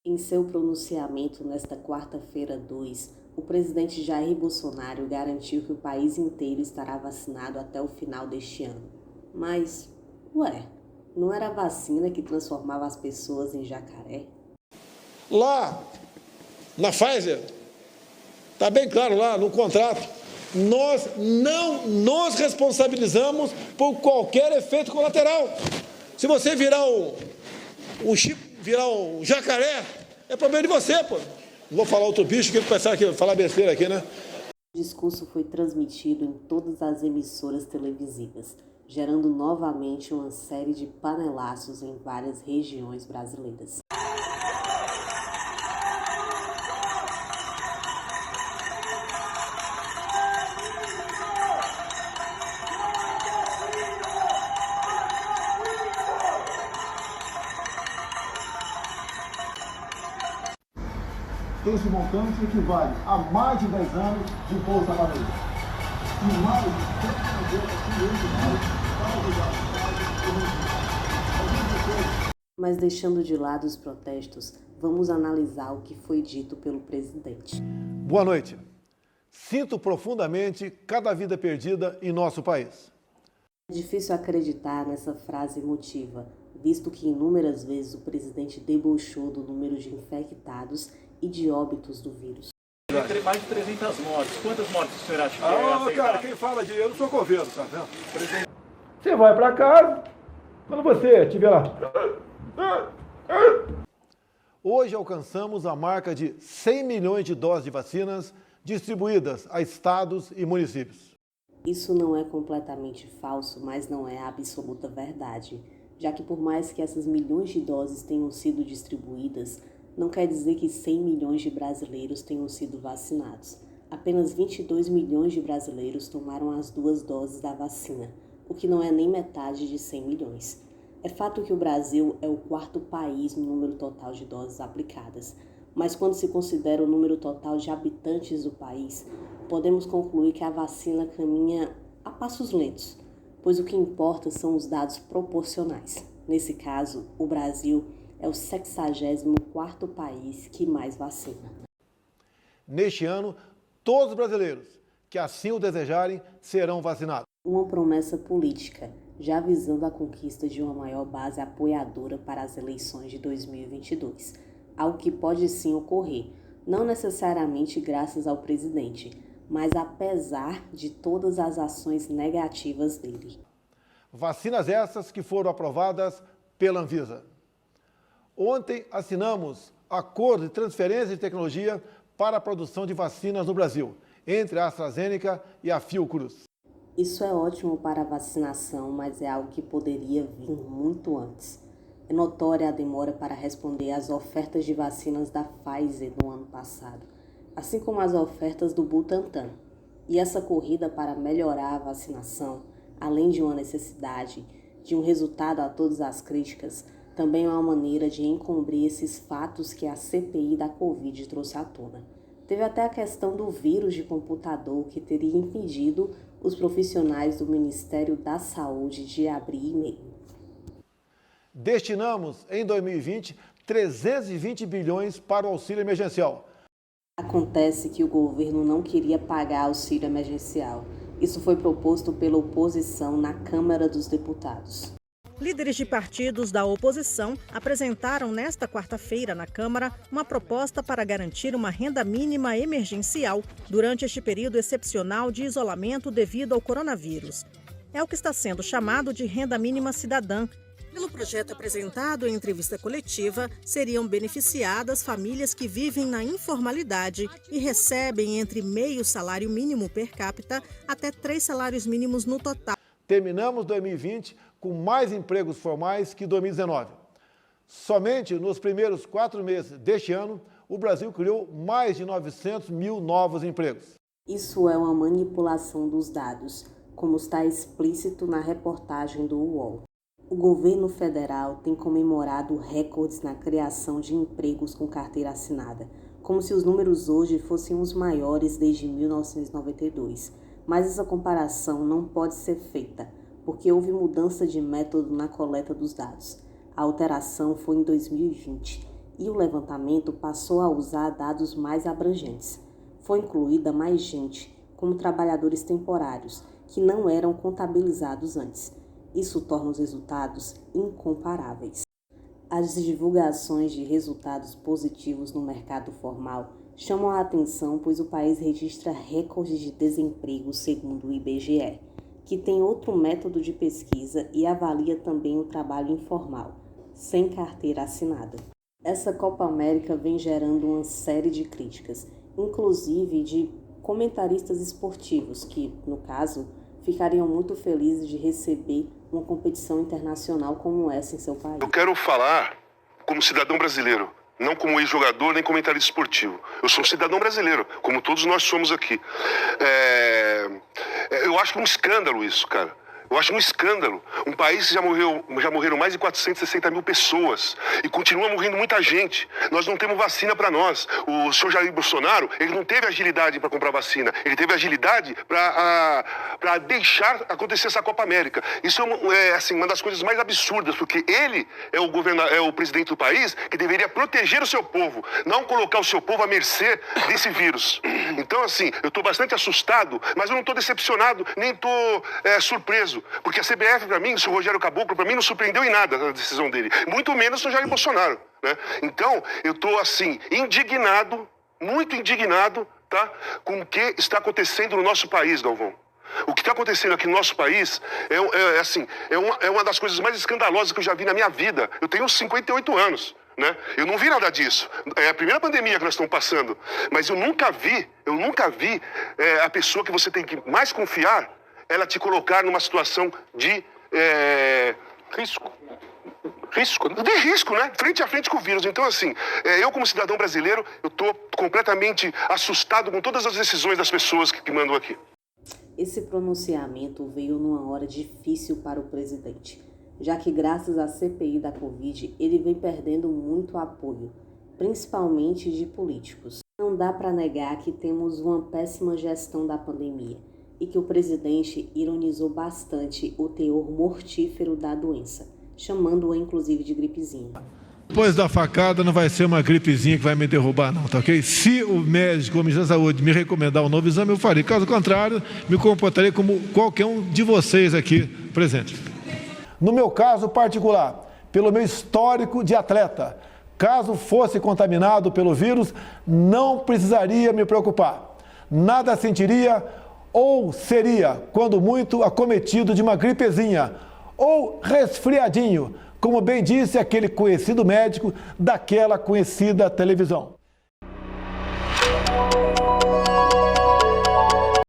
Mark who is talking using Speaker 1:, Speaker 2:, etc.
Speaker 1: Em seu pronunciamento nesta quarta-feira 2, o presidente Jair Bolsonaro garantiu que o país inteiro estará vacinado até o final deste ano. Mas, não era a vacina que transformava as pessoas em jacaré?
Speaker 2: Lá, na Pfizer, está bem claro lá no contrato, nós não nos responsabilizamos por qualquer efeito colateral. Se você virar um jacaré, é problema de você, pô. Não vou falar outro bicho que ele pensar que falar besteira aqui, né?
Speaker 1: O discurso foi transmitido em todas as emissoras televisivas, gerando novamente uma série de panelaços em várias regiões brasileiras.
Speaker 3: Esse montante equivale a mais de 10 anos de Bolsa Família. E mais de 150 milhões de reais para ajudar
Speaker 1: Mas deixando de lado os protestos, vamos analisar o que foi dito pelo presidente.
Speaker 2: Boa noite. Sinto profundamente cada vida perdida em nosso país.
Speaker 1: É difícil acreditar nessa frase emotiva, visto que inúmeras vezes o presidente debochou do número de infectados e de óbitos do vírus.
Speaker 4: Entre mais de 300 mortes. Quantas mortes o senhor acha que é
Speaker 2: Cara, quem fala de eu não sou governo, tá vendo?
Speaker 3: Você vai para casa, quando você estiver lá.
Speaker 2: Hoje alcançamos a marca de 100 milhões de doses de vacinas distribuídas a estados e municípios.
Speaker 1: Isso não é completamente falso, mas não é a absoluta verdade, já que por mais que essas milhões de doses tenham sido distribuídas, não quer dizer que 100 milhões de brasileiros tenham sido vacinados. Apenas 22 milhões de brasileiros tomaram as 2 doses da vacina, o que não é nem metade de 100 milhões. É fato que o Brasil é o 4º país no número total de doses aplicadas, mas quando se considera o número total de habitantes do país, podemos concluir que a vacina caminha a passos lentos, pois o que importa são os dados proporcionais. Nesse caso, o Brasil é o 64º país que mais vacina.
Speaker 2: Neste ano, todos os brasileiros que assim o desejarem serão vacinados.
Speaker 1: Uma promessa política, já visando a conquista de uma maior base apoiadora para as eleições de 2022, algo que pode sim ocorrer, não necessariamente graças ao presidente, mas apesar de todas as ações negativas dele.
Speaker 2: Vacinas essas que foram aprovadas pela Anvisa. Ontem assinamos acordo de transferência de tecnologia para a produção de vacinas no Brasil, entre a AstraZeneca e a Fiocruz.
Speaker 1: Isso é ótimo para a vacinação, mas é algo que poderia vir muito antes. É notória a demora para responder às ofertas de vacinas da Pfizer no ano passado, assim como as ofertas do Butantan. E essa corrida para melhorar a vacinação, além de uma necessidade de um resultado a todas as críticas, também é uma maneira de encobrir esses fatos que a CPI da Covid trouxe à tona. Teve até a questão do vírus de computador que teria impedido os profissionais do Ministério da Saúde de abrir e-mail.
Speaker 2: Destinamos, em 2020, 320 bilhões para o auxílio emergencial.
Speaker 1: Acontece que o governo não queria pagar auxílio emergencial. Isso foi proposto pela oposição na Câmara dos Deputados.
Speaker 5: Líderes de partidos da oposição apresentaram nesta quarta-feira na Câmara uma proposta para garantir uma renda mínima emergencial durante este período excepcional de isolamento devido ao coronavírus. É o que está sendo chamado de renda mínima cidadã. Pelo projeto apresentado em entrevista coletiva, seriam beneficiadas famílias que vivem na informalidade e recebem entre meio salário mínimo per capita até 3 salários mínimos no total.
Speaker 2: Terminamos 2020 com mais empregos formais que 2019. Somente nos primeiros 4 meses deste ano, o Brasil criou mais de 900 mil novos empregos.
Speaker 1: Isso é uma manipulação dos dados, como está explícito na reportagem do UOL. O governo federal tem comemorado recordes na criação de empregos com carteira assinada, como se os números hoje fossem os maiores desde 1992. Mas essa comparação não pode ser feita, porque houve mudança de método na coleta dos dados. A alteração foi em 2020 e o levantamento passou a usar dados mais abrangentes. Foi incluída mais gente, como trabalhadores temporários, que não eram contabilizados antes. Isso torna os resultados incomparáveis. As divulgações de resultados positivos no mercado formal chamam a atenção, pois o país registra recordes de desemprego, segundo o IBGE, que tem outro método de pesquisa e avalia também o trabalho informal, sem carteira assinada. Essa Copa América vem gerando uma série de críticas, inclusive de comentaristas esportivos que, no caso, ficariam muito felizes de receber uma competição internacional como essa em seu país.
Speaker 6: Eu quero falar como cidadão brasileiro, não como ex-jogador nem comentarista esportivo. Eu sou um cidadão brasileiro, como todos nós somos aqui. Eu acho um escândalo isso, cara. Eu acho um escândalo. Um país que já morreram mais de 460 mil pessoas e continua morrendo muita gente. Nós não temos vacina para nós. O senhor Jair Bolsonaro, ele não teve agilidade para comprar vacina. Ele teve agilidade para deixar acontecer essa Copa América. Isso é assim, uma das coisas mais absurdas, porque ele é o presidente do país que deveria proteger o seu povo, não colocar o seu povo à mercê desse vírus. Então, assim, eu estou bastante assustado, mas eu não estou decepcionado, nem estou surpreso. Porque a CBF, para mim, o senhor Rogério Caboclo, para mim, não surpreendeu em nada a decisão dele. Muito menos o senhor Jair Bolsonaro, né? Então, eu estou, assim, indignado, muito indignado, tá? Com o que está acontecendo no nosso país, Galvão. O que está acontecendo aqui no nosso país é uma das coisas mais escandalosas que eu já vi na minha vida. Eu tenho 58 anos. Né? Eu não vi nada disso. É a primeira pandemia que nós estamos passando. Mas eu nunca vi a pessoa que você tem que mais confiar, ela te colocar numa situação de risco, de risco, né? Frente a frente com o vírus. Então, assim, eu como cidadão brasileiro, eu estou completamente assustado com todas as decisões das pessoas que mandam aqui.
Speaker 1: Esse pronunciamento veio numa hora difícil para o presidente, já que graças à CPI da Covid, ele vem perdendo muito apoio, principalmente de políticos. Não dá para negar que temos uma péssima gestão da pandemia e que o presidente ironizou bastante o teor mortífero da doença, chamando-a inclusive de gripezinha.
Speaker 2: Depois da facada não vai ser uma gripezinha que vai me derrubar não, tá ok? Se o médico ou o Ministério da Saúde me recomendar um novo exame, eu farei. Caso contrário, me comportarei como qualquer um de vocês aqui presente.
Speaker 3: No meu caso particular, pelo meu histórico de atleta, caso fosse contaminado pelo vírus, não precisaria me preocupar. Nada sentiria ou seria, quando muito, acometido de uma gripezinha ou resfriadinho, como bem disse aquele conhecido médico daquela conhecida televisão.